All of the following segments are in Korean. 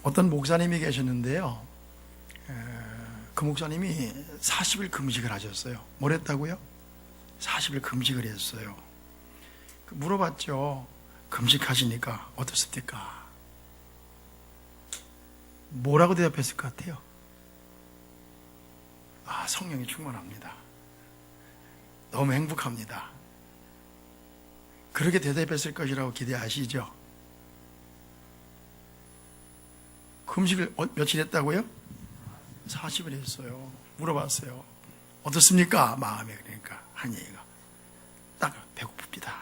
어떤 목사님이 계셨는데요. 그 목사님이 40일 금식을 하셨어요. 뭘 했다고요? 40일 금식을 했어요. 물어봤죠. 금식하시니까 어떻습니까? 뭐라고 대답했을 것 같아요? 성령이 충만합니다. 너무 행복합니다. 그렇게 대답했을 것이라고 기대하시죠? 금식을 며칠 했다고요? 40일 했어요. 물어봤어요. 어떻습니까? 마음에. 그러니까 한 얘기가 딱 배고픕니다.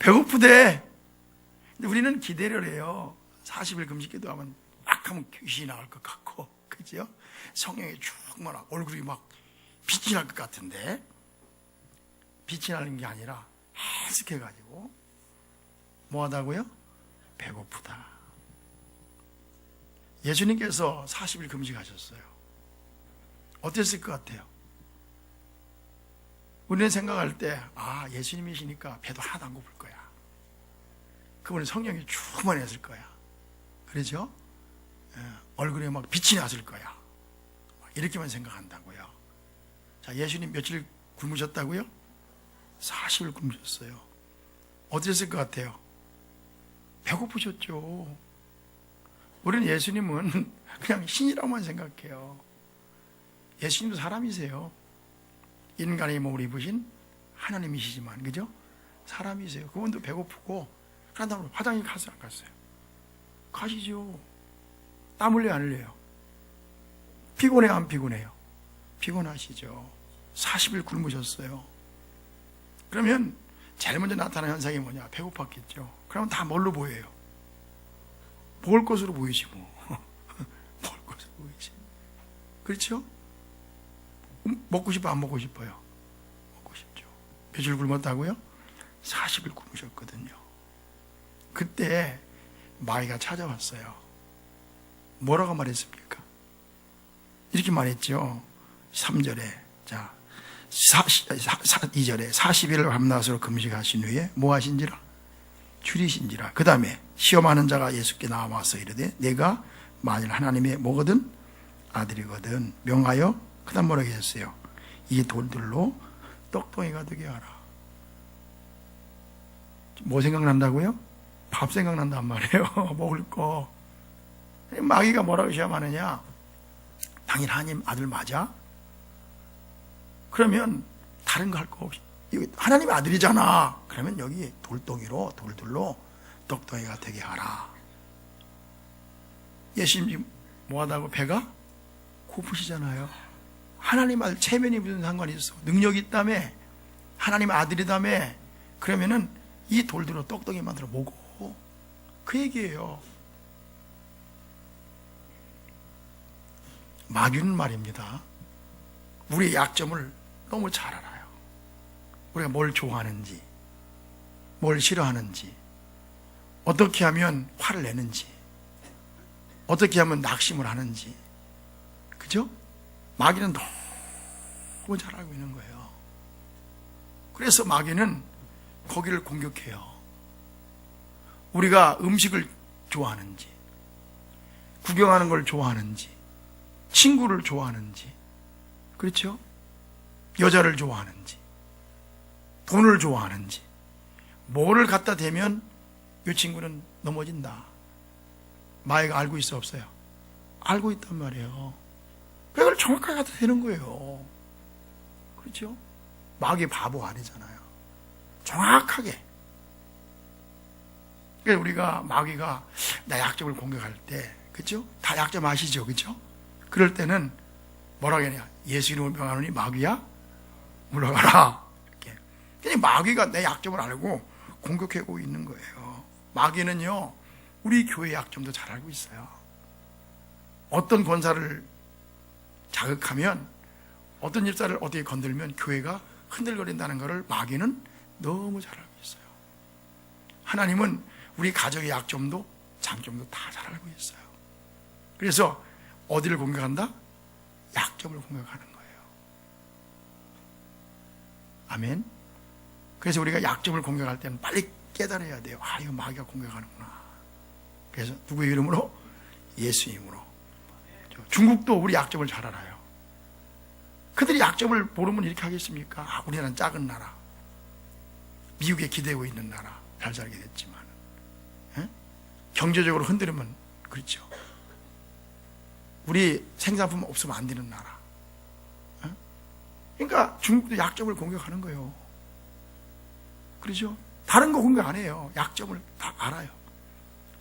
배고프대. 근데 우리는 기대를 해요. 40일 금식 기도하면 막 하면 귀신이 나올 것 같고, 그죠? 성령이 충만하고 얼굴이 막 빛이 날 것 같은데, 빛이 나는 게 아니라 해석해가지고 뭐 하다고요? 배고프다. 예수님께서 40일 금식하셨어요. 어땠을 것 같아요? 우리는 생각할 때 예수님이시니까 배도 하나도 안 고플 거야. 그분은 성령이 충만했을 거야. 그렇죠? 얼굴에 막 빛이 났을 거야. 이렇게만 생각한다고요. 자, 예수님 며칠 굶으셨다고요? 40일 굶으셨어요. 어땠을 것 같아요? 배고프셨죠. 우리는 예수님은 그냥 신이라고만 생각해요. 예수님도 사람이세요. 인간의 몸을 입으신 하나님이시지만, 그죠? 사람이세요. 그분도 배고프고, 그런 다음에 화장실 갔어요, 안 갔어요? 가시죠. 땀 흘려요, 안 흘려요? 피곤해요, 안 피곤해요? 피곤하시죠. 40일 굶으셨어요. 그러면 제일 먼저 나타나는 현상이 뭐냐? 배고팠겠죠. 그러면 다 뭘로 보여요? 먹을 것으로 보이지 뭐. 먹을 것으로 보이지. 그렇죠? 먹고 싶어, 안 먹고 싶어요? 먹고 싶죠. 며칠 굶었다고요? 40일 굶으셨거든요. 그때 마귀가 찾아왔어요. 뭐라고 말했습니까? 이렇게 말했죠. 3절에, 자, 2절에 40일을 밤낮으로 금식하신 후에 뭐 하신지라? 줄이신지라. 그 다음에 시험하는 자가 예수께 나와서 이르되 내가 만일 하나님의 뭐거든? 아들이거든 명하여. 그 다음 뭐라고 했어요? 이 돌들로 떡덩이가 되게 하라. 뭐 생각난다고요? 밥 생각난단 말이에요. 먹을 거. 마귀가 뭐라고 시험하느냐? 당연히 하나님 아들 맞아? 그러면 다른 거 할 거 없이 하나님 아들이잖아. 그러면 여기 돌덩이로 돌들로 떡덩이가 되게 하라. 예수님 뭐하다고? 배가 고프시잖아요. 하나님 아들 체면이 무슨 상관이 있어? 능력이 있다며, 하나님 아들이다며. 그러면은 이 돌들로 떡덩이 만들어 먹어. 그 얘기예요. 마귀는 말입니다, 우리의 약점을 너무 잘 알아요. 우리가 뭘 좋아하는지, 뭘 싫어하는지, 어떻게 하면 화를 내는지, 어떻게 하면 낙심을 하는지. 그죠? 마귀는 너무 잘 알고 있는 거예요. 그래서 마귀는 거기를 공격해요. 우리가 음식을 좋아하는지, 구경하는 걸 좋아하는지, 친구를 좋아하는지, 그렇죠? 여자를 좋아하는지, 돈을 좋아하는지, 뭐를 갖다 대면 이 친구는 넘어진다. 마귀가 알고 있어, 없어요? 알고 있단 말이에요. 그걸 정확하게 갖다 대는 거예요. 그렇죠? 마귀 바보 아니잖아요. 정확하게. 그러니까 우리가 마귀가 나 약점을 공격할 때, 그렇죠? 다 약점 아시죠? 그렇죠? 그럴 때는 뭐라고 하냐? 예수 이름을 명하노니 마귀야 물러가라. 이렇게. 그냥 마귀가 내 약점을 알고 공격하고 있는 거예요. 마귀는요, 우리 교회 약점도 잘 알고 있어요. 어떤 권사를 자극하면, 어떤 집사를 어떻게 건들면 교회가 흔들거린다는 것을 마귀는 너무 잘 알고 있어요. 하나님은 우리 가족의 약점도 장점도 다 잘 알고 있어요. 그래서 어디를 공격한다? 약점을 공격하는 거예요. 아멘. 그래서 우리가 약점을 공격할 때는 빨리 깨달아야 돼요. 이거 마귀가 공격하는구나. 그래서 누구의 이름으로? 예수 이름으로. 중국도 우리 약점을 잘 알아요. 그들이 약점을 모르면 이렇게 하겠습니까? 아, 우리나라는 작은 나라, 미국에 기대고 있는 나라, 잘 살게 됐지만 경제적으로 흔들리면 그렇죠. 우리 생산품 없으면 안 되는 나라. 그러니까 중국도 약점을 공격하는 거예요. 그렇죠? 다른 거 공격 안 해요. 약점을 다 알아요.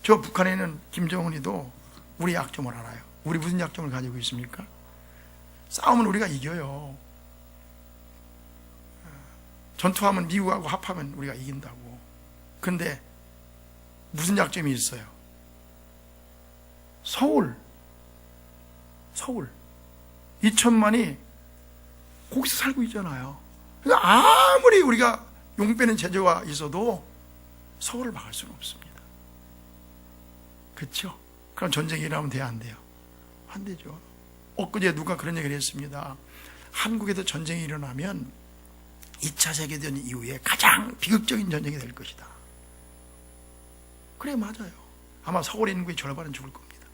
저 북한에 있는 김정은이도 우리 약점을 알아요. 우리 무슨 약점을 가지고 있습니까? 싸우면 우리가 이겨요. 전투하면 미국하고 합하면 우리가 이긴다고. 근데 무슨 약점이 있어요? 서울 2천만이 거기서 살고 있잖아요. 그러니까 아무리 우리가 용 빼는 제재가 있어도 서울을 막을 수는 없습니다. 그렇죠? 그럼 전쟁이 일어나면 돼요, 안 돼요? 안 되죠. 엊그제 누가 그런 얘기를 했습니다. 한국에도 전쟁이 일어나면 2차 세계대전 이후에 가장 비극적인 전쟁이 될 것이다. 그래, 맞아요. 아마 서울 인구의 절반은 죽을 겁니다.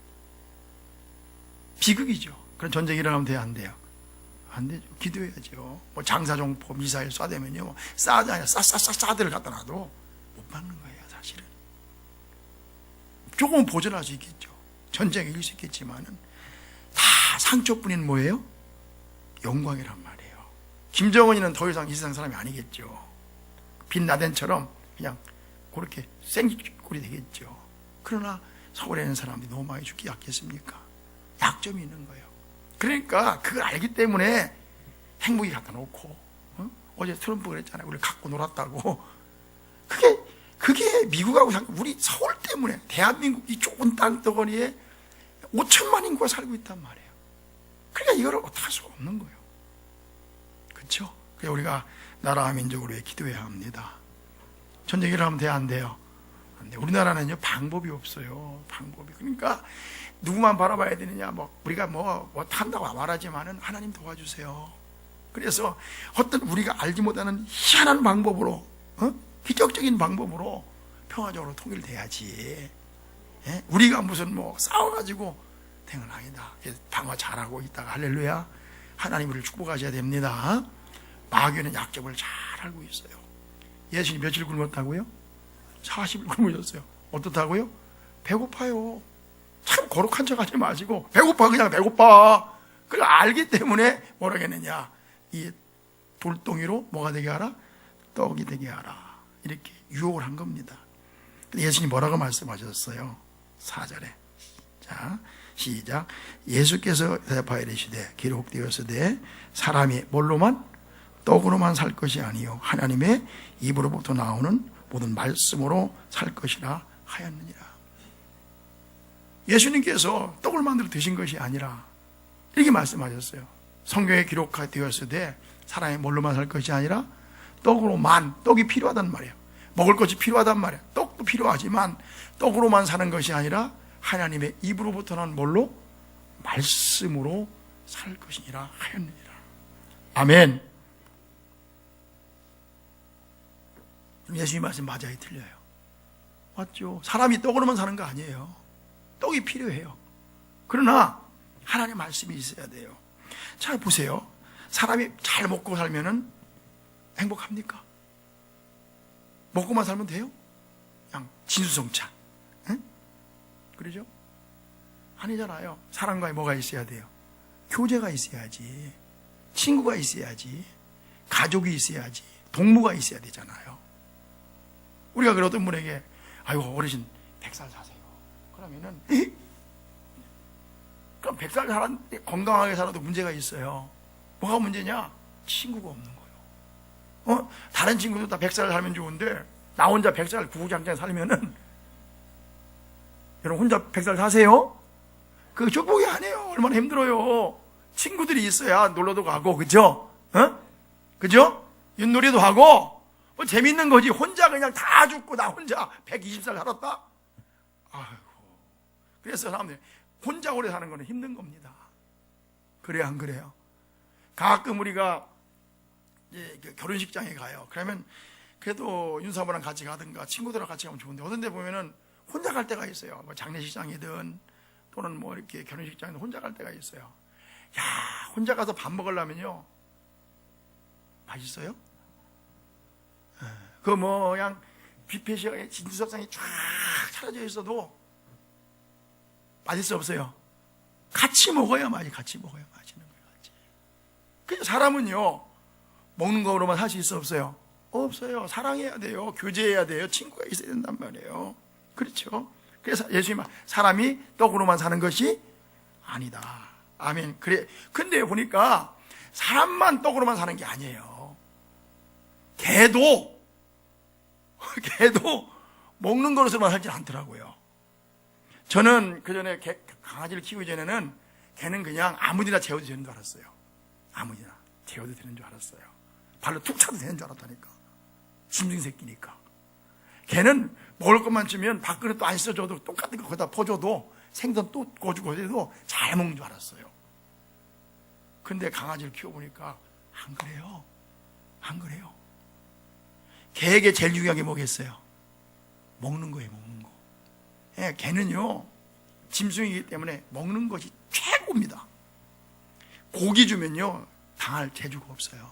비극이죠. 그런 전쟁이 일어나면 돼요, 안 돼요? 안 되죠. 기도해야죠. 뭐 장사정포 미사일 쏴대면요, 쏴도 아니라 쏴들을 갖다 놔도 못 막는 거예요, 사실은. 조금은 보존할 수 있겠죠. 전쟁에 이길 수 있겠지만은 다 상처뿐인 뭐예요? 영광이란 말이에요. 김정은이는 더 이상 이 세상 사람이 아니겠죠. 빈라덴처럼 그냥 그렇게 생쥐꼴이 되겠죠. 그러나 서울에 있는 사람들이 너무 많이 죽기 약했습니까? 약점이 있는 거예요. 그러니까 그걸 알기 때문에 행복이 갖다 놓고, 어제 트럼프 그랬잖아요. 우리 갖고 놀았다고. 그게 미국하고 우리 서울 때문에 대한민국 이 좁은 땅덩어리에 5천만 인구가 살고 있단 말이에요. 그러니까 이거를 어떻게 할 수가 없는 거예요. 그렇죠? 그래서 우리가 나라와 민족을 위해 기도해야 합니다. 전쟁이 일어나면 돼요, 안 돼요? 안 돼요. 우리나라는요, 방법이 없어요. 방법이. 그러니까 누구만 바라봐야 되느냐, 우리가 한다고 말하지만은 하나님 도와주세요. 그래서 어떤 우리가 알지 못하는 희한한 방법으로, 기적적인 방법으로 평화적으로 통일돼야지. 예? 우리가 무슨 싸워가지고 되는 아니다. 방어 잘하고 있다가 할렐루야. 하나님 우리를 축복하셔야 됩니다. 마귀는 약점을 잘 알고 있어요. 예수님 며칠 굶었다고요? 40일 굶으셨어요. 어떻다고요? 배고파요. 참 거룩한 척 하지 마시고 배고파, 그냥 배고파. 그걸 알기 때문에 뭐라 했느냐, 이 돌덩이로 뭐가 되게 하라? 떡이 되게 하라. 이렇게 유혹을 한 겁니다. 예수님 뭐라고 말씀하셨어요? 4절에. 자, 시작. 예수께서 대답하여 이르시되 기록되었으되 사람이 뭘로만? 떡으로만 살 것이 아니요 하나님의 입으로부터 나오는 모든 말씀으로 살 것이라 하였느니라. 예수님께서 떡을 만들어 드신 것이 아니라 이렇게 말씀하셨어요. 성경에 기록되었으되 사람이 뭘로만 살 것이 아니라 떡으로만. 떡이 필요하단 말이에요. 먹을 것이 필요하단 말이에요. 떡도 필요하지만 떡으로만 사는 것이 아니라 하나님의 입으로부터 나는 뭘로? 말씀으로 살 것이니라 하였느니라. 아멘. 예수님 말씀 맞아요, 틀려요? 맞죠? 사람이 떡으로만 사는 거 아니에요. 떡이 필요해요. 그러나 하나님의 말씀이 있어야 돼요. 잘 보세요. 사람이 잘 먹고 살면은 행복합니까? 먹고만 살면 돼요? 그냥 진수성찬. 응? 그러죠? 아니잖아요. 사람과의 뭐가 있어야 돼요? 교제가 있어야지. 친구가 있어야지. 가족이 있어야지. 동무가 있어야 되잖아요. 우리가 그래 어떤 분에게 아이고 어르신 100살 사세요. 그러면은 그럼 100살 살았는데 건강하게 살아도 문제가 있어요. 뭐가 문제냐? 친구가 없는 거예요. 다른 친구도 다 100살 살면 좋은데 나 혼자 100살 구구장창 살면은, 여러분 혼자 100살 사세요? 그거 축복이 아니에요. 얼마나 힘들어요. 친구들이 있어야 놀러도 가고, 그죠? 그죠? 윷놀이도 하고 뭐 재밌는 거지. 혼자 그냥 다 죽고 나 혼자 120살 살았다? 아이고. 그래서 사람들이 혼자 오래 사는 거는 힘든 겁니다. 그래요, 안 그래요? 가끔 우리가 이제 결혼식장에 가요. 그러면 그래도 윤사모랑 같이 가든가 친구들하고 같이 가면 좋은데 어떤 데 보면은 혼자 갈 때가 있어요. 뭐 장례식장이든 또는 뭐 이렇게 결혼식장이든 혼자 갈 때가 있어요. 야, 혼자 가서 밥 먹으려면요, 맛있어요? 그 뭐 그냥 뷔페식에 진수석상이 쫙 차려져 있어도 맛있어 없어요? 같이 먹어야 같이 먹어야 맛있는 거예요. 같이. 그래서 사람은요, 먹는 거로만 살 수 있어 없어요? 없어요. 사랑해야 돼요. 교제해야 돼요. 친구가 있어야 된단 말이에요. 그렇죠? 그래서 예수님이 사람이 떡으로만 사는 것이 아니다. 아멘. 그래. 근데 보니까 사람만 떡으로만 사는 게 아니에요. 개도 먹는 것으로만 살지 않더라고요. 저는 그 전에 강아지를 키우기 전에는 개는 그냥 아무데나 재워도 되는 줄 알았어요. 아무데나 재워도 되는 줄 알았어요. 발로 툭 차도 되는 줄 알았다니까. 짐승 새끼니까. 개는 먹을 것만 주면 밥그릇 또 안 씻어줘도 똑같은 거 거기다 퍼줘도 생선 또 구워주고 해도 잘 먹는 줄 알았어요. 근데 강아지를 키워보니까 안 그래요. 안 그래요. 개에게 제일 중요한 게 뭐겠어요? 먹는 거예요. 먹는 거. 예, 개는요, 짐승이기 때문에 먹는 것이 최고입니다. 고기 주면요, 당할 재주가 없어요.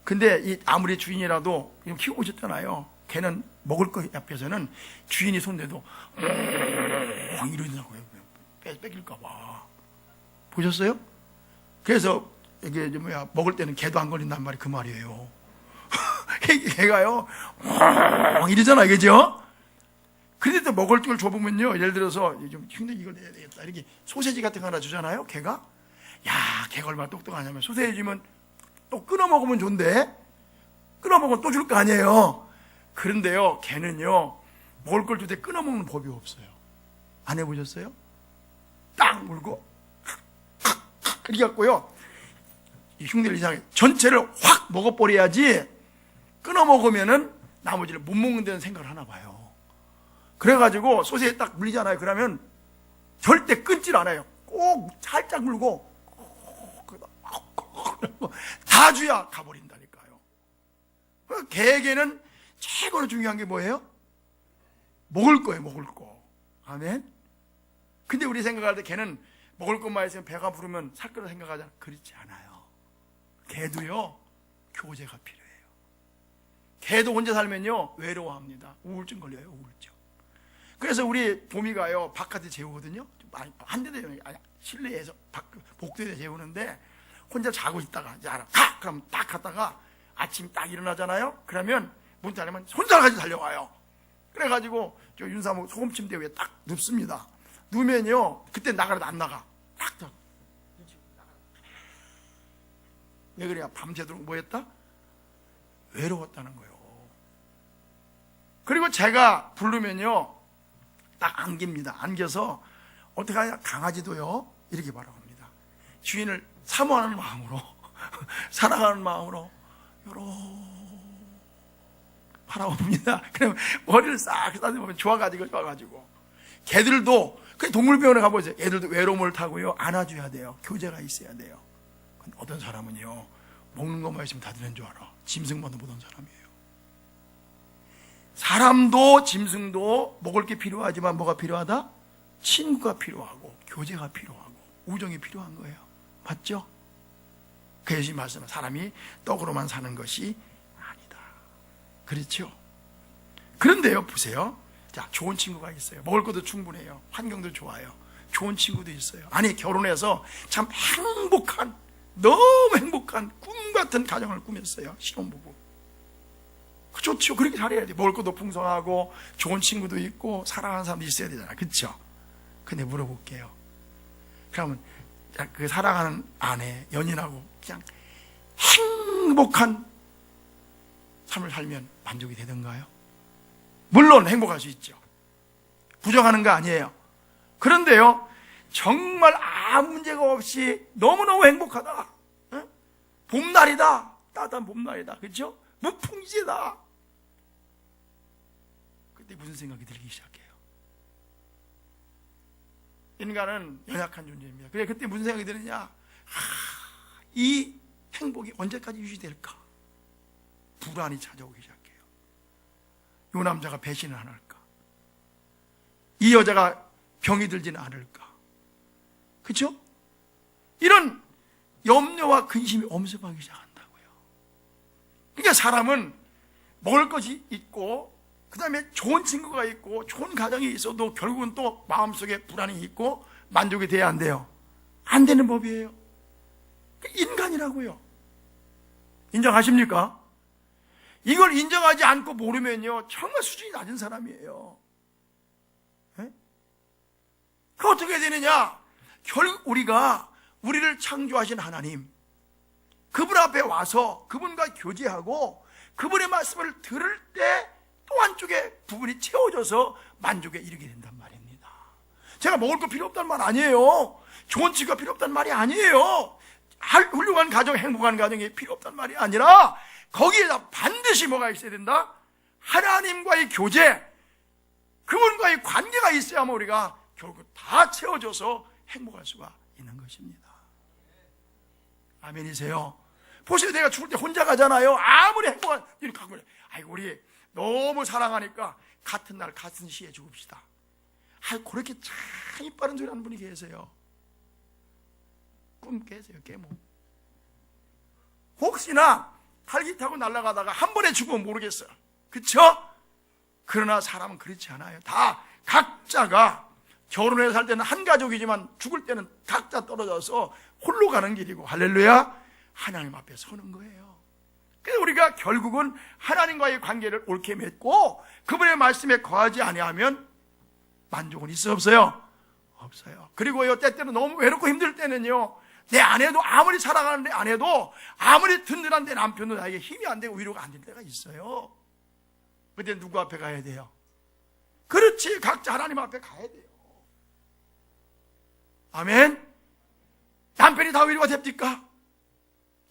근데 아무리 주인이라도 키우고 있잖아요. 걔는 먹을 거 앞에서는 주인이 손대도 이러더라고요. 뺏길까봐. 보셨어요? 그래서 이게 먹을 때는 개도 안 걸린단 말이 그 말이에요. 개가요 이러잖아요, 그죠? 그런데 먹을 걸 줘보면요, 예를 들어서 좀 힘들게 이걸 내야 되겠다 이렇게 소세지 같은 거 하나 주잖아요. 개가, 야, 개가 얼마나 똑똑하냐면 소세지 주면 또 끊어 먹으면 좋은데 끊어 먹으면 또 줄 거 아니에요. 그런데요, 개는요, 먹을 걸 줄 때 끊어 먹는 법이 없어요. 안 해보셨어요? 딱 물고 이렇게 갖고요, 이 흉내를 이상하게 전체를 확 먹어버려야지 끊어 먹으면은 나머지를 못 먹는 데는 생각을 하나 봐요. 그래가지고 소세지 딱 물리잖아요. 그러면 절대 끊질 않아요. 꼭 살짝 물고 다 줘야 가버린다니까요. 개에게는 최고로 중요한 게 뭐예요? 먹을 거예요. 먹을 거. 아멘. 근데 우리 생각할 때 개는 먹을 것만 있으면 배가 부르면 살 거라 생각하잖아. 그렇지 않아요. 개도요, 교제가 필요해요. 개도 혼자 살면요, 외로워합니다. 우울증 걸려요. 우울증. 그래서 우리 봄이가요, 바깥에 재우거든요. 한 대도 실내에서 복도에 재우는데 혼자 자고 있다가 이제 알아, 가! 그럼 딱 갔다가 아침 딱 일어나잖아요. 그러면 문 닫으면 혼자 가지고 달려와요. 그래가지고 저 윤사모 소금 침대 위에 딱 눕습니다. 누우면요, 그때 나가라도 안 나가. 딱 왜 그래야? 밤새도록 뭐 했다? 외로웠다는 거예요. 그리고 제가 부르면요, 딱 안깁니다. 안겨서 어떻게 하냐? 강아지도요, 이렇게 바라봅니다. 주인을 사모하는 마음으로 사랑하는 마음으로 요렇게 바라봅니다. 그럼 머리를 싹 따져보면 좋아가지고 개들도, 그 동물병원에 가보세요. 애들도 외로움을 타고요, 안아줘야 돼요. 교제가 있어야 돼요. 어떤 사람은요, 먹는 것만 있으면 다 되는 줄 알아. 짐승만도 못한 사람이에요. 사람도 짐승도 먹을 게 필요하지만 뭐가 필요하다? 친구가 필요하고 교제가 필요하고 우정이 필요한 거예요. 맞죠? 그래서 말씀은 사람이 떡으로만 사는 것이 아니다. 그렇죠? 그런데요, 보세요. 자, 좋은 친구가 있어요. 먹을 것도 충분해요. 환경도 좋아요. 좋은 친구도 있어요. 아니, 결혼해서 참 행복한, 너무 행복한 꿈 같은 가정을 꾸몄어요. 신혼부부. 좋죠. 그렇게 잘해야 돼. 먹을 것도 풍성하고 좋은 친구도 있고 사랑하는 사람도 있어야 되잖아. 그렇죠? 근데 물어볼게요. 그러면 그 사랑하는 아내, 연인하고 그냥 행복한 삶을 살면 만족이 되던가요? 물론 행복할 수 있죠. 부정하는 거 아니에요. 그런데요, 정말 아무 문제가 없이 너무너무 행복하다. 응? 봄날이다. 따뜻한 봄날이다. 그렇죠? 무풍지다. 그때 무슨 생각이 들기 시작해요? 인간은 연약한 존재입니다. 그래, 그때 무슨 생각이 드느냐? 이 행복이 언제까지 유지될까? 불안이 찾아오기 시작해요. 이 남자가 배신을 안 할까? 이 여자가 병이 들지는 않을까? 그렇죠? 이런 염려와 근심이 엄습하기 시작한다고요. 그러니까 사람은 먹을 것이 있고, 그 다음에 좋은 친구가 있고, 좋은 가정이 있어도 결국은 또 마음속에 불안이 있고 만족이 돼야 안 돼요. 안 되는 법이에요. 인간이라고요. 인정하십니까? 이걸 인정하지 않고 모르면요, 정말 수준이 낮은 사람이에요. 네? 그 어떻게 되느냐? 결국 우리를 창조하신 하나님, 그분 앞에 와서 그분과 교제하고 그분의 말씀을 들을 때 또 한쪽에 부분이 채워져서 만족에 이르게 된단 말입니다. 제가 먹을 거 필요 없다는 말 아니에요. 좋은 치료가 필요 없다는 말이 아니에요. 훌륭한 가정, 행복한 가정이 필요 없다는 말이 아니라 거기에다 반드시 뭐가 있어야 된다? 하나님과의 교제, 그분과의 관계가 있어야만 우리가 결국 다 채워져서 행복할 수가 있는 것입니다. 아멘이세요? 보세요. 내가 죽을 때 혼자 가잖아요. 아무리 행복한 이렇게 하고, 아이고 우리 너무 사랑하니까 같은 날 같은 시에 죽읍시다. 그렇게 참 이빠른 소리 하는 분이 계세요. 꿈 깨세요. 깨모. 혹시나 탈기 타고 날아가다가 한 번에 죽으면 모르겠어요. 그쵸? 그러나 사람은 그렇지 않아요. 다 각자가 결혼해서 살 때는 한 가족이지만 죽을 때는 각자 떨어져서 홀로 가는 길이고, 할렐루야, 하나님 앞에 서는 거예요. 그래서 우리가 결국은 하나님과의 관계를 옳게 맺고 그분의 말씀에 거하지 아니하면 만족은 있어 없어요? 없어요. 그리고요, 때때로 너무 외롭고 힘들 때는요, 내 아내도 아무리 사랑하는 내 아내도 아무리 든든한 내 남편도 나에게 힘이 안 되고 위로가 안 될 때가 있어요. 그때 누구 앞에 가야 돼요? 그렇지, 각자 하나님 앞에 가야 돼요. 아멘. 남편이 다 위로가 됩니까?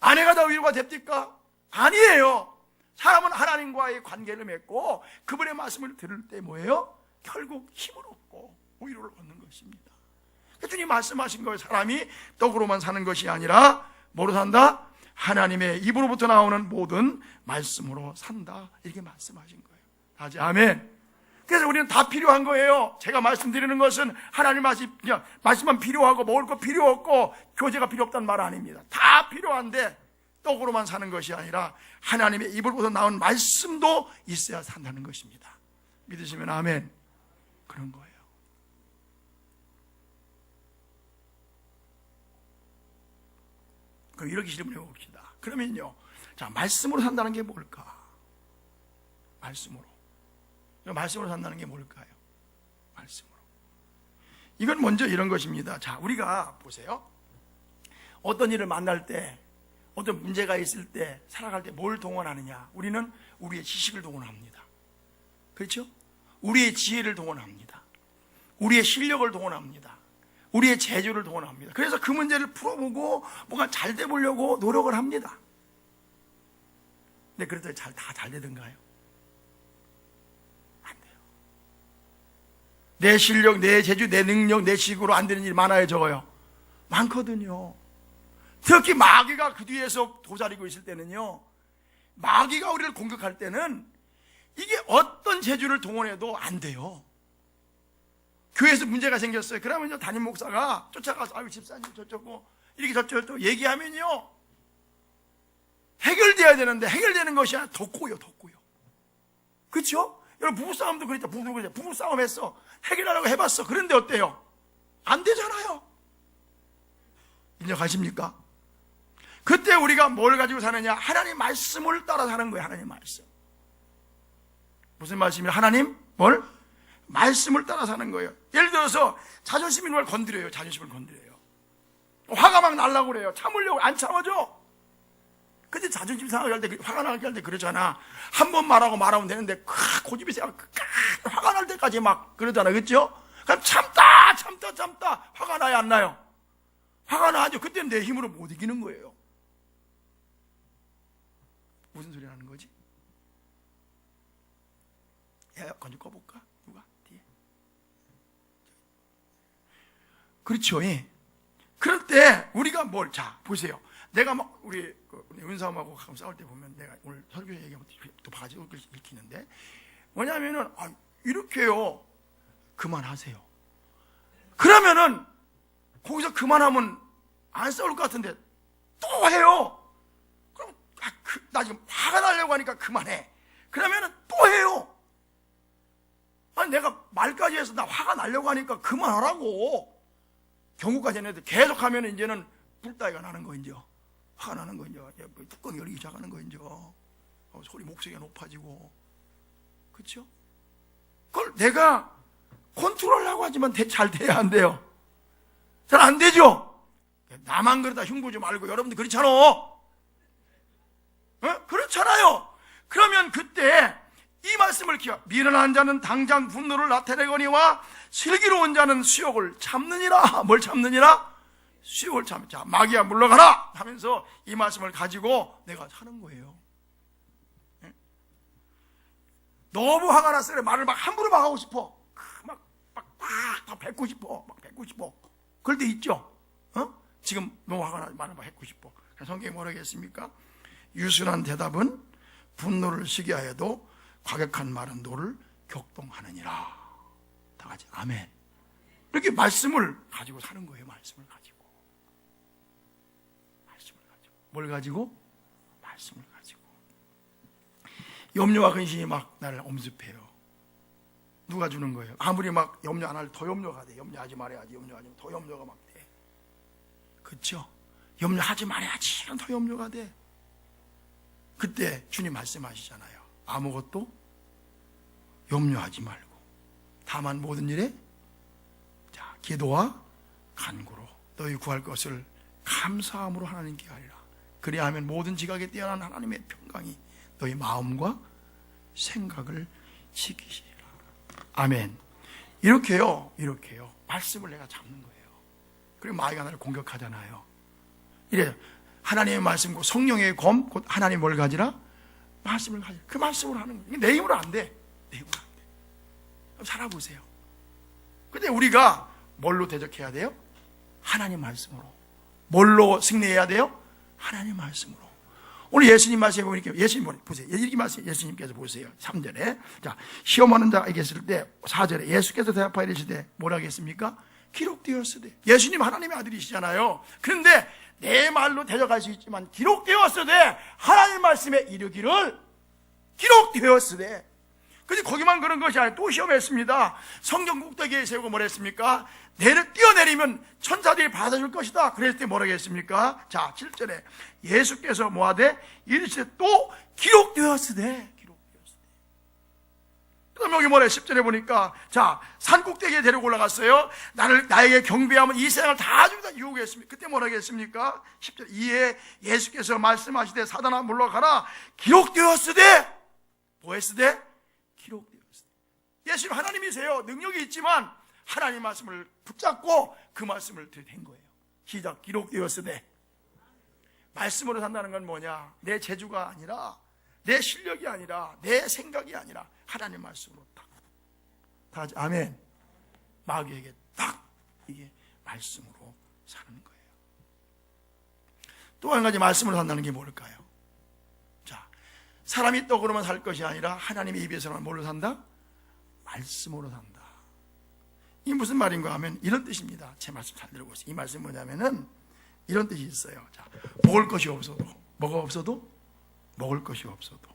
아내가 다 위로가 됩니까? 아니에요. 사람은 하나님과의 관계를 맺고 그분의 말씀을 들을 때 뭐예요? 결국 힘을 얻고 위로를 얻는 것입니다. 주님 말씀하신 거예요. 사람이 떡으로만 사는 것이 아니라 뭐로 산다? 하나님의 입으로부터 나오는 모든 말씀으로 산다, 이렇게 말씀하신 거예요. 다시 아멘. 그래서 우리는 다 필요한 거예요. 제가 말씀드리는 것은 하나님 말씀만 필요하고 먹을 거 필요 없고 교제가 필요 없다는 말 아닙니다. 다 필요한데 떡으로만 사는 것이 아니라 하나님의 입으로부터 나온 말씀도 있어야 산다는 것입니다. 믿으시면 아멘. 그런 거예요. 그럼 이렇게 질문해 봅시다. 그러면요, 자, 말씀으로 산다는 게 뭘까? 말씀으로 산다는 게 뭘까요? 말씀으로. 이건 먼저 이런 것입니다. 자, 우리가 보세요. 어떤 일을 만날 때, 어떤 문제가 있을 때, 살아갈 때 뭘 동원하느냐? 우리는 우리의 지식을 동원합니다. 그렇죠? 우리의 지혜를 동원합니다. 우리의 실력을 동원합니다. 우리의 재주를 동원합니다. 그래서 그 문제를 풀어보고 뭔가 잘 돼 보려고 노력을 합니다. 근데 그래도 다 잘 되던가요? 안 돼요. 내 실력, 내 재주, 내 능력, 내 지식으로 안 되는 일이 많아요, 적어요? 많거든요. 특히 마귀가 그 뒤에서 도사리고 있을 때는요, 마귀가 우리를 공격할 때는 이게 어떤 재주를 동원해도 안 돼요. 교회에서 문제가 생겼어요. 그러면요, 담임 목사가 쫓아가서, 아유, 집사님 저쩌고, 이렇게 저쩌고 얘기하면요, 해결돼야 되는데, 해결되는 것이 아니라 더 꼬여. 그렇죠? 여러분, 부부싸움도 그랬죠. 부부싸움 했어. 해결하려고 해봤어. 그런데 어때요? 안 되잖아요. 인정하십니까? 그때 우리가 뭘 가지고 사느냐? 하나님 말씀을 따라 사는 거예요. 하나님 말씀. 무슨 말씀이에요? 하나님 뭘? 말씀을 따라 사는 거예요. 예를 들어서 자존심이 뭘 건드려요. 자존심을 건드려요. 화가 막 날라고 그래요. 참으려고 안 참아줘. 근데 자존심 상하게 할 때, 화가 나게 할 때 그러잖아. 한 번 말하면 되는데 고집이 세고 화가 날 때까지 막 그러잖아. 그렇죠? 그럼 참다 화가 나요, 안 나요? 화가 나죠. 그때는 내 힘으로 못 이기는 거예요. 무슨 소리 하는 거지? 에어컨 좀 꺼볼까? 누가? 뒤에. 그렇죠. 예. 그럴 때 우리가 자, 보세요. 내가 막 우리 은사님하고 가끔 싸울 때 보면, 내가 오늘 설교 얘기하면 또 바가지 읽히는데, 뭐냐면은 이렇게요, 그만하세요. 그러면은 거기서 그만하면 안 싸울 것 같은데 또 해요. 그럼 나 지금 화가 나려고 하니까 그만해. 그러면은 또 해요. 아니 내가 말까지 해서 나 화가 나려고 하니까 그만하라고. 경고까지 했는데 계속 하면 이제는 불따위가 나는 거 이제. 화가 나는 거 이제. 뚜껑이 열리기 시작하는 거 이제. 소리 목소리가 높아지고. 그렇죠? 그걸 내가 컨트롤하려고 하지만 잘 돼야 안 돼요. 잘 안 되죠? 나만 그러다 흉보지 말고 여러분들 그렇잖아. 그렇잖아요. 그러면 그때 이 말씀을 기억. 미련한 자는 당장 분노를 나타내거니와 슬기로운 자는 수욕을 참느니라. 뭘 참느니라? 수욕을 참자. 자, 마귀야 물러가라 하면서 이 말씀을 가지고 내가 사는 거예요. 너무 화가 났어요. 말을 막 함부로 막 하고 싶어. 막 뱉고 싶어. 막 뱉고 싶어. 그럴 때 있죠. 지금 너무 화가 나서 말을 막 뱉고 싶어. 성경이 뭐라고 했습니까? 유순한 대답은 분노를 시게 하여도 과격한 말은 노를 격동하느니라. 다 같이 아멘. 이렇게 말씀을 가지고 사는 거예요. 말씀을 가지고. 뭘 가지고? 말씀을 가지고. 염려와 근심이 막 나를 엄습해요. 누가 주는 거예요? 아무리 막 염려 안 할 더 염려가 돼. 염려하지 말아야지. 염려하지 더 염려가 막 돼. 그렇죠? 염려하지 말아야지. 더 염려가 돼. 그때 주님 말씀하시잖아요. 아무것도 염려하지 말고 다만 모든 일에 기도와 간구로 너희 구할 것을 감사함으로 하나님께 하리라. 그리하면 모든 지각에 뛰어난 하나님의 평강이 너희 마음과 생각을 지키시리라. 아멘. 이렇게요. 말씀을 내가 잡는 거예요. 그리고 마귀가 나를 공격하잖아요. 이래요. 하나님의 말씀과 성령의 검, 곧 하나님 뭘 가지라? 말씀을 가지라. 그 말씀으로 하는 거예요. 내 힘으로 안 돼. 내 힘으로 안 돼. 살아보세요. 근데 우리가 뭘로 대적해야 돼요? 하나님 말씀으로. 뭘로 승리해야 돼요? 하나님 말씀으로. 오늘 예수님 말씀에 보니까 예수님 보세요. 이렇게 말씀 예수님께서 보세요. 3절에 자 시험하는 자에게 있을 때 4절에 예수께서 대답하여 이르시되 뭐라고 했습니까? 기록되었으되. 예수님 하나님의 아들이시잖아요. 그런데 내 말로 대적할 수 있지만 기록되었으되 하나님 말씀에 이르기를 기록되었으되. 근데 거기만 그런 것이 아니라 또 시험했습니다. 성경 꼭대기에 세우고 뭐랬습니까? 뛰어내리면 천사들이 받아줄 것이다. 그랬을 때 뭐라고 했습니까? 자 7절에 예수께서 뭐하되 이르시되 또 기록되었으되. 그 다음에 여기 뭐래 10절에 보니까 자 산 꼭대기에 데리고 올라갔어요. 나에게 경배하면 이 세상을 다 주다 유혹했습니다. 그때 뭐라고 했습니까? 10절 이에 예수께서 말씀하시되 사단아 물러가라. 기록되었으되. 뭐했으되? 기록되었으되. 예수님 하나님이세요. 능력이 있지만 하나님 말씀을 붙잡고 그 말씀을 들은 거예요. 시작. 기록되었으되. 말씀으로 산다는 건 뭐냐? 내 재주가 아니라 내 실력이 아니라 내 생각이 아니라 하나님 말씀으로 딱. 다 같이 아멘. 마귀에게 딱 이게 말씀으로 사는 거예요. 또 한 가지 말씀으로 산다는 게 뭘까요? 자, 사람이 떡으로만 살 것이 아니라 하나님의 입에서만 뭘로 산다? 말씀으로 산다. 이게 무슨 말인가 하면 이런 뜻입니다. 제 말씀 잘 들어보세요. 이 말씀 뭐냐면은 이런 뜻이 있어요. 자, 먹을 것이 없어도 뭐가 없어도 먹을 것이 없어도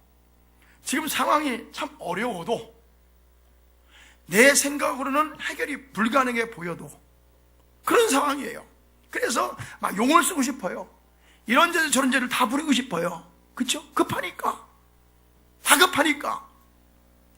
지금 상황이 참 어려워도 내 생각으로는 해결이 불가능해 보여도 그런 상황이에요. 그래서 막 용을 쓰고 싶어요. 이런 죄를 저런 죄를 다 부리고 싶어요. 그렇죠? 급하니까. 다급하니까.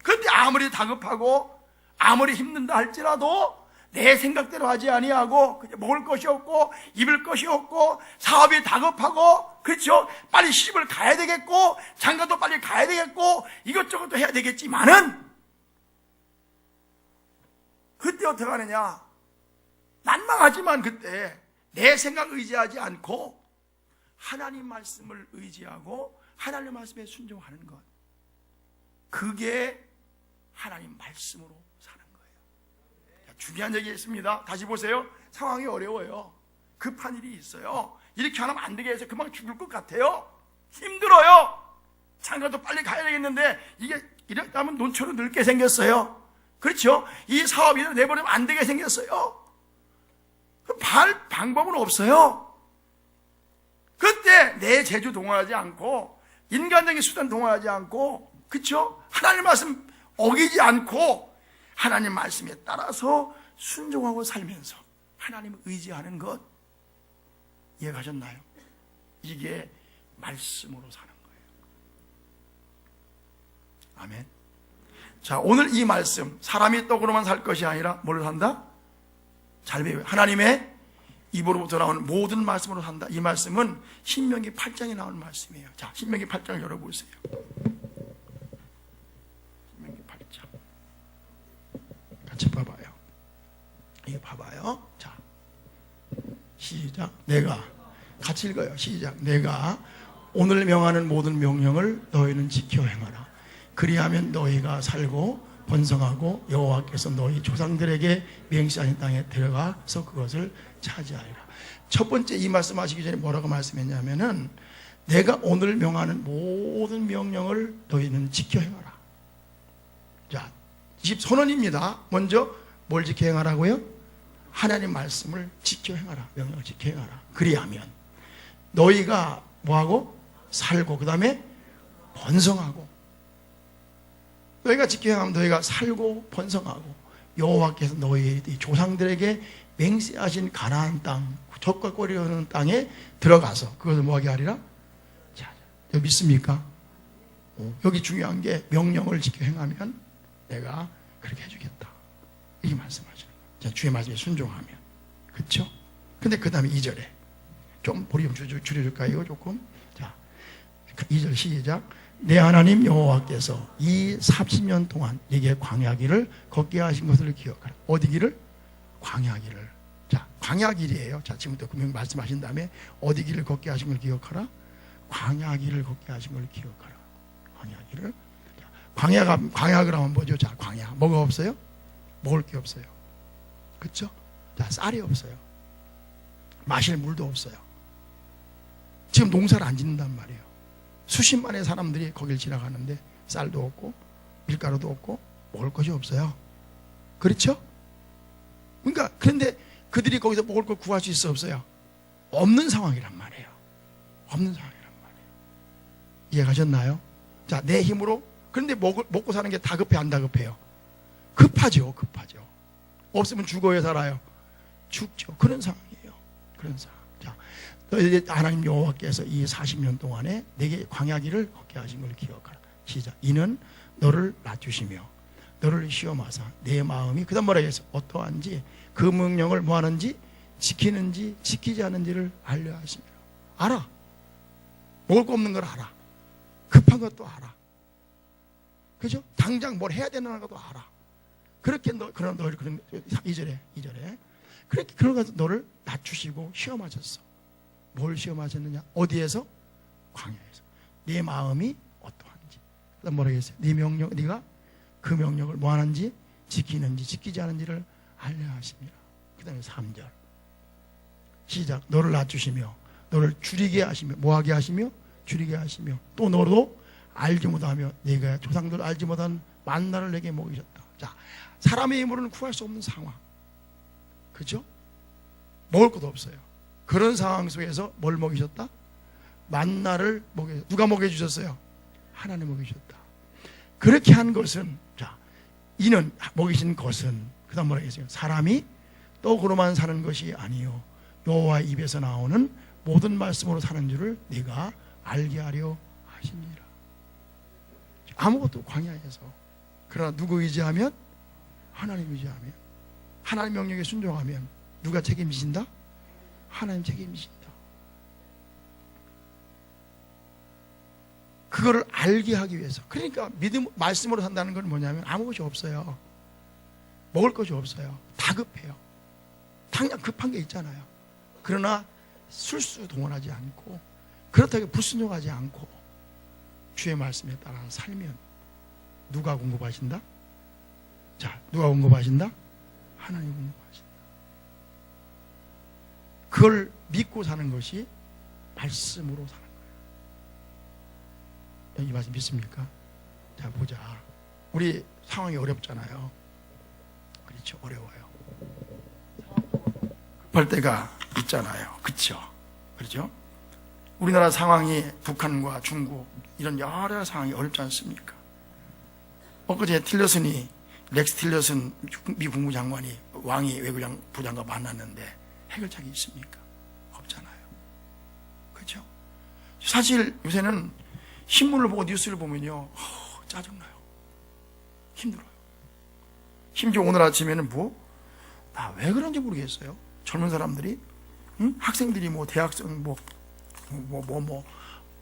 그런데 아무리 다급하고 아무리 힘든다 할지라도 내 생각대로 하지 아니하고 먹을 것이 없고 입을 것이 없고 사업이 다급하고 그렇죠? 빨리 시집을 가야 되겠고 장가도 빨리 가야 되겠고 이것저것도 해야 되겠지만은 그때 어떻게 하느냐? 난망하지만 그때 내 생각 의지하지 않고 하나님 말씀을 의지하고 하나님 말씀에 순종하는 것. 그게 하나님 말씀으로 사는 거예요. 중요한 얘기 있습니다. 다시 보세요. 상황이 어려워요. 급한 일이 있어요. 이렇게 하면 안 되게 해서 금방 죽을 것 같아요. 힘들어요. 장가도 빨리 가야 되겠는데 이게 이렇게 하면 논처럼 늙게 생겼어요. 그렇죠? 이 사업이 내버리면 안 되게 생겼어요. 방법은 없어요. 그때 내 재주 동원하지 않고 인간적인 수단 동원하지 않고, 그렇죠? 하나님 말씀 어기지 않고 하나님 말씀에 따라서 순종하고 살면서 하나님을 의지하는 것, 이해가셨나요? 이게 말씀으로 사는 거예요. 아멘. 자, 오늘 이 말씀, 사람이 떡으로만 살 것이 아니라 뭘로 산다? 잘 배워요. 하나님의 입으로부터 나오는 모든 말씀으로 산다. 이 말씀은 신명기 8장에 나오는 말씀이에요. 자, 신명기 8장을 열어보세요. 신명기 8장 같이 봐봐요. 이거 봐봐요. 자, 시작. 내가 같이 읽어요. 시작. 내가 오늘 명하는 모든 명령을 너희는 지켜 행하라. 그리하면 너희가 살고 번성하고 여호와께서 너희 조상들에게 맹세하신 땅에 들어가서 그것을 차지하리라. 첫 번째 이 말씀하시기 전에 뭐라고 말씀했냐면은 내가 오늘 명하는 모든 명령을 너희는 지켜 행하라. 자, 20선언입니다. 먼저 뭘 지켜 행하라고요? 하나님 말씀을 지켜 행하라. 명령을 지켜 행하라. 그리하면 너희가 뭐하고? 살고, 그 다음에 번성하고. 너희가 지켜 행하면 너희가 살고 번성하고 여호와께서 너희 조상들에게 맹세하신 가나안 땅, 적과 꼴이 오는 땅에 들어가서 그것을 뭐하게 하리라? 자, 여기 믿습니까? 여기 중요한 게 명령을 지켜 행하면 내가 그렇게 해주겠다. 이 말씀하시는 거예요. 자, 주의 말씀에 순종하면. 그렇죠? 근데 그 다음에 2절에 좀 보리 좀 줄여줄까요? 이거 조금. 자, 2절 시작. 내 하나님 여호와께서 이 30년 동안 네게 광야길을 걷게 하신 것을 기억하라. 어디 길을? 광야길을. 자, 광야길이에요. 자, 지금부터 분명히 말씀하신 다음에 어디 길을 걷게 하신 걸 기억하라. 광야길을 걷게 하신 걸 기억하라. 광야길을. 자, 광야 그러면 뭐죠? 자, 광야. 뭐가 없어요? 먹을 게 없어요. 그렇죠? 자, 쌀이 없어요. 마실 물도 없어요. 지금 농사를 안 짓는단 말이에요. 수십만의 사람들이 거길 지나가는데 쌀도 없고 밀가루도 없고 먹을 것이 없어요. 그렇죠? 그러니까 그런데 그들이 거기서 먹을 걸 구할 수 있어 없어요? 없는 상황이란 말이에요. 없는 상황이란 말이에요. 이해가셨나요? 자, 내 힘으로. 그런데 먹고 사는 게 다급해 안 다급해요? 급하죠. 급하죠. 없으면 죽어야 살아요. 죽죠. 그런 상황이에요. 그런 상황. 자, 너희 하나님 여호와께서 이 40년 동안에 내게 광야길을 걷게 하신 걸 기억하라. 시작. 이는 너를 낮추시며 너를 시험하사 내 마음이 그다음 뭐라 했어? 어떠한지 그 명령을 뭐하는지 지키는지 지키지 않는지를 알려 하십니다. 알아. 먹을 거 없는 걸 알아. 급한 것도 알아. 그죠? 당장 뭘 해야 되는 것도 알아. 그렇게 그런 2절에 그렇게 그러면서 너를 낮추시고 시험하셨어. 뭘 시험하셨느냐? 어디에서? 광야에서. 네 마음이 어떠한지. 그다음 뭐라고 했어요? 네 명령, 네가 그 명령을 뭐 하는지 지키는지 지키지 않은지를 알려 하십니다. 그다음에 3절 시작. 너를 낮추시며 너를 줄이게 하시며 뭐하게 하시며 줄이게 하시며 또 너도 알지 못하며 네가 조상들 알지 못한 만나를 내게 먹이셨다. 자, 사람의 힘으로는 구할 수 없는 상황. 그죠? 먹을 것도 없어요. 그런 상황 속에서 뭘 먹이셨다? 만나를 먹여. 누가 먹여주셨어요? 하나님 먹이셨다. 그렇게 한 것은, 자, 이는 먹이신 것은 그 다음 뭐라 했어요? 사람이 떡으로만 사는 것이 아니요 여호와 입에서 나오는 모든 말씀으로 사는 줄을 네가 알게 하려 하시니라. 아무것도 광야에서. 그러나 누구 의지하면? 하나님 의지하면, 하나님 명령에 순종하면 누가 책임지신다? 하나님 책임지신다. 그거를 알게 하기 위해서. 그러니까 믿음 말씀으로 산다는 건 뭐냐면 아무것이 없어요. 먹을 것이 없어요. 다급해요. 당장 급한 게 있잖아요. 그러나 술수 동원하지 않고 그렇다고 불순종하지 않고 주의 말씀에 따라 살면 누가 공급하신다? 자, 누가 공급하신다? 하나님 공급하신다. 그걸 믿고 사는 것이 말씀으로 사는 거예요. 이 말씀 믿습니까? 자, 보자. 우리 상황이 어렵잖아요. 그렇죠? 어려워요. 급할 때가 있잖아요. 그렇죠? 그렇죠? 우리나라 상황이 북한과 중국 이런 여러 상황이 어렵지 않습니까? 엊그제 렉스 틸러슨 미 국무장관이 왕이 외교부장과 만났는데 해결책이 있습니까? 없잖아요. 그렇죠? 사실 요새는 신문을 보고 뉴스를 보면요, 짜증나요. 힘들어요. 심지어 오늘 아침에는 왜 그런지 모르겠어요. 젊은 사람들이, 학생들이 대학생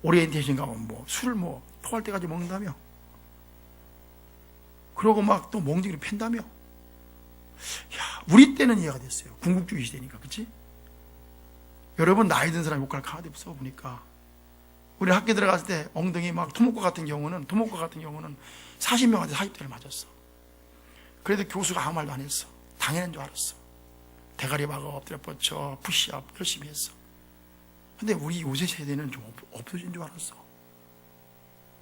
오리엔테이션 가면 술을 토할 때까지 먹는다며. 그러고 막 또 몽둥이를 팬다며. 야, 우리 때는 이해가 됐어요. 군국주의 시대니까, 그치? 여러분, 나이 든 사람 욕할 카드 없어, 보니까. 우리 학교 들어갔을 때 엉덩이 토목과 같은 경우는 40명한테 40대를 맞았어. 그래도 교수가 아무 말도 안 했어. 당연한 줄 알았어. 대가리 박아 엎드려 뻗쳐 푸시업 열심히 했어. 근데 우리 요새 세대는 좀 없어진 줄 알았어.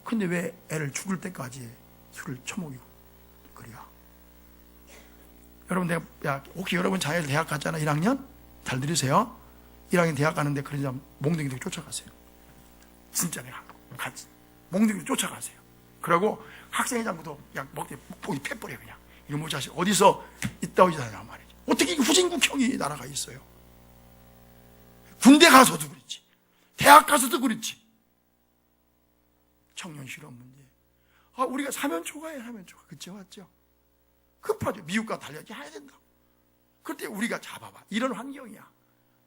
근데 왜 애를 죽을 때까지 술을 처먹이고 그래야? 여러분, 혹시 여러분 자녀들 대학 갔잖아, 1학년? 잘 들으세요. 1학년 대학 가는데 그런 사람 몽둥이들 쫓아가세요. 진짜 내가 같이 몽둥이들 쫓아가세요. 그러고 학생회장부터 그냥 목이 패버려. 그냥 이놈의 자식 어디서 있다 오지 않냐 말이지. 어떻게 후진국형이 나라가 있어요? 군대 가서도 그렇지, 대학 가서도 그렇지. 청년 실업 문제. 우리가 사면초가예요, 사면초가. 그쵸, 맞죠? 급하죠. 미국과 달려야지 해야 된다. 그때 우리가 잡아봐. 이런 환경이야.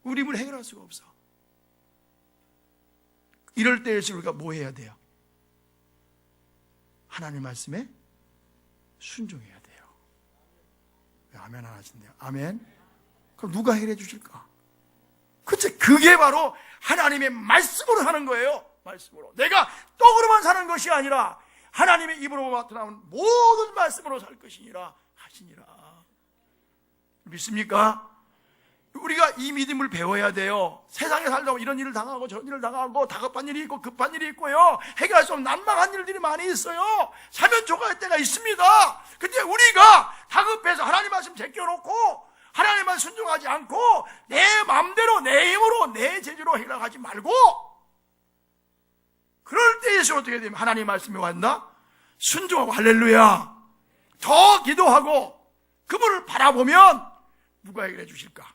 우리 힘을 해결할 수가 없어. 이럴 때일수록 우리가 뭐 해야 돼요? 하나님 말씀에 순종해야 돼요. 왜 아멘 안 하신대요? 아멘. 그럼 누가 해결해 주실까? 그치? 그게 바로 하나님의 말씀으로 사는 거예요. 말씀으로. 내가 떡으로만 사는 것이 아니라 하나님의 입으로 나오는 모든 말씀으로 살 것이니라 하시니라. 믿습니까? 우리가 이 믿음을 배워야 돼요. 세상에 살다 보면 이런 일을 당하고 저런 일을 당하고 다급한 일이 있고 급한 일이 있고요, 해결할 수 없는 난망한 일들이 많이 있어요. 사면초가의 때가 있습니다. 근데 우리가 다급해서 하나님 말씀 제껴놓고 하나님만 순종하지 않고 내 마음대로 내 힘으로 내 재주로 해결하지 말고, 그럴 때에서 어떻게 되면 하나님 말씀이 왔나? 순종하고 할렐루야 더 기도하고 그분을 바라보면 누가 해결해 주실까?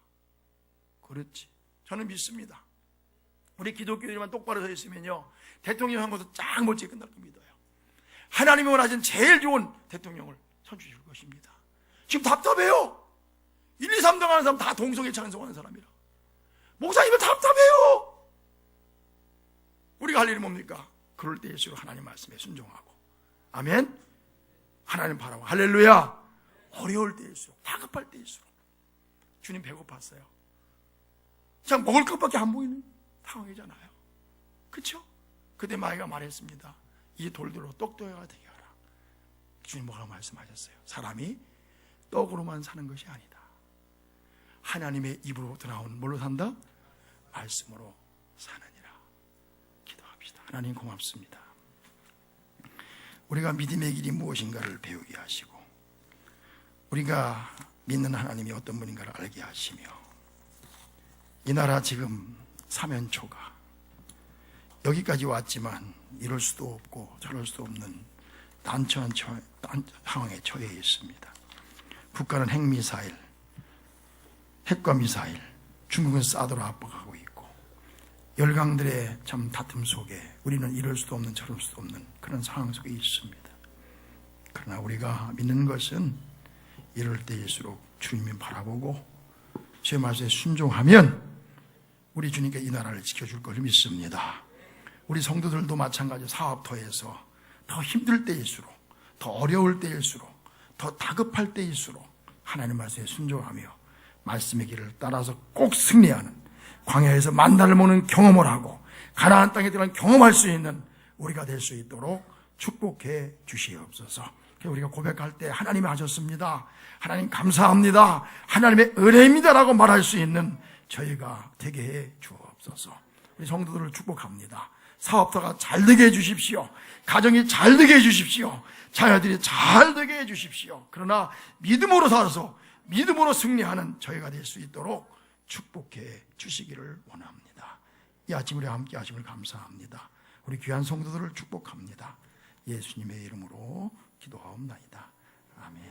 그렇지. 저는 믿습니다. 우리 기독교인만 똑바로 서 있으면요, 대통령 선거도 쫙 멋지게 끝날 겁니다. 하나님이 원하신 제일 좋은 대통령을 선출해 줄 것입니다. 지금 답답해요. 1, 2, 3등 하는 사람 다 동성애 찬송하는 사람이라. 목사님은 답답해요. 우리가 할 일이 뭡니까? 그럴 때일수록 하나님 말씀에 순종하고, 아멘. 하나님 바라고 할렐루야. 어려울 때일수록, 다급할 때일수록. 주님 배고팠어요. 그냥 먹을 것밖에 안 보이는 상황이잖아요. 그렇죠? 그때 마귀가 말했습니다. 이 돌들로 떡도야가 되게 하라. 주님 뭐라고 말씀하셨어요? 사람이 떡으로만 사는 것이 아니다. 하나님의 입으로부터 나오는 뭘로 산다? 말씀으로 사느니라. 기도합시다. 하나님 고맙습니다. 우리가 믿음의 길이 무엇인가를 배우게 하시고, 우리가 믿는 하나님이 어떤 분인가를 알게 하시며, 이 나라 지금 사면초가 여기까지 왔지만 이럴 수도 없고 저럴 수도 없는 난처한 상황에 처해 있습니다. 북한은 핵미사일, 핵과 미사일, 중국은 사드로 압박하고 있고, 열강들의 참 다툼 속에 우리는 이럴 수도 없는 저럴 수도 없는 그런 상황 속에 있습니다. 그러나 우리가 믿는 것은 이럴 때일수록 주님을 바라보고 제 말씀에 순종하면 우리 주님께 이 나라를 지켜줄 것을 믿습니다. 우리 성도들도 마찬가지로 사업터에서 더 힘들 때일수록, 더 어려울 때일수록, 더 다급할 때일수록 하나님 말씀에 순종하며 말씀의 길을 따라서 꼭 승리하는, 광야에서 만나를 먹는 경험을 하고 가나안 땅에 들어간 경험할 수 있는 우리가 될 수 있도록 축복해 주시옵소서. 우리가 고백할 때 하나님이 하셨습니다, 하나님 감사합니다, 하나님의 은혜입니다라고 말할 수 있는 저희가 되게 해 주옵소서. 우리 성도들을 축복합니다. 사업터가 잘 되게 해 주십시오. 가정이 잘 되게 해 주십시오. 자녀들이 잘 되게 해 주십시오. 그러나 믿음으로 살아서 믿음으로 승리하는 저희가 될 수 있도록 축복해 주시기를 원합니다. 이 아침 우리 함께 하심을 감사합니다. 우리 귀한 성도들을 축복합니다. 예수님의 이름으로 기도하옵나이다. 아멘.